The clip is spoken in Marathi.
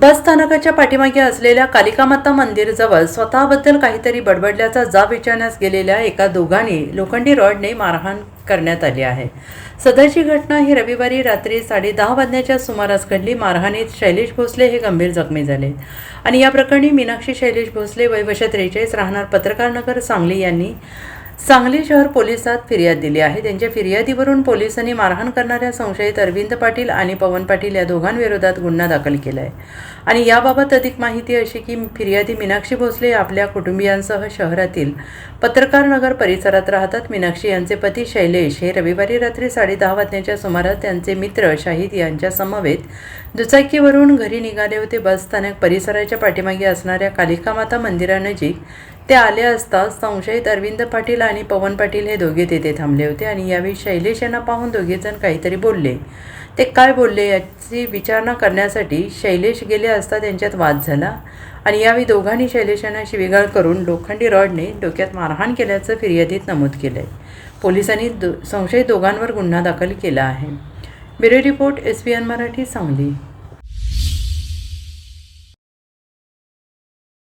बस स्थानकाच्या पाठीमागे असलेल्या कालिका माता मंदिरजवळ स्वतःबद्दल काहीतरी बडबडल्याचा जाब विचारण्यास गेलेल्या एका दोघांनी लोखंडी रॉडने मारहाण करण्यात आली आहे। सदरची घटना ही रविवारी रात्री 10:30 वाजण्याच्या सुमारास घडली। मारहाणीत शैलेश भोसले हे गंभीर जखमी झाले आणि या प्रकरणी मीनाक्षी शैलेश भोसले वय वर्ष 43 राहणार पत्रकार नगर सांगली यांनी सांगली शहर पोलिसात फिर्याद दिली आहे। त्यांच्या फिर्यादीवरून पोलिसांनी मारहाण करणाऱ्या संशयित अरविंद पाटील आणि पवन पाटील या दोघांविरोधात गुन्हा दाखल केला आहे आणि याबाबत अधिक माहिती अशी की फिर्यादी मीनाक्षी भोसले आपल्या कुटुंबियांसह शहरातील पत्रकार नगर परिसरात राहतात। मीनाक्षी यांचे पती शैलेश हे रविवारी रात्री 10:30 वाजण्याच्या सुमारास त्यांचे मित्र शाहिद यांच्या समवेत दुचाकीवरून घरी निघाले होते। बस स्थानक परिसराच्या पाठीमागे असणाऱ्या कालिका माता मंदिरानजीक ते आले असता संशयित अरविंद पाटील आणि पवन पाटील हे दोघे तेथे थांबले होते आणि यावेळी शैलेश यांना पाहून दोघेजण काहीतरी बोलले। ते काय बोलले याची विचारणा करण्यासाठी शैलेश गेले असता त्यांच्यात वाद झाला आणि यावेळी दोघांनी शैलेश यांना शिवीगाळ करून लोखंडी रॉडने डोक्यात मारहाण केल्याचं फिर्यादीत नमूद केलं आहे। पोलिसांनी संशयित दोघांवर गुन्हा दाखल केला आहे। Bureau report SBN Marathi Sangli.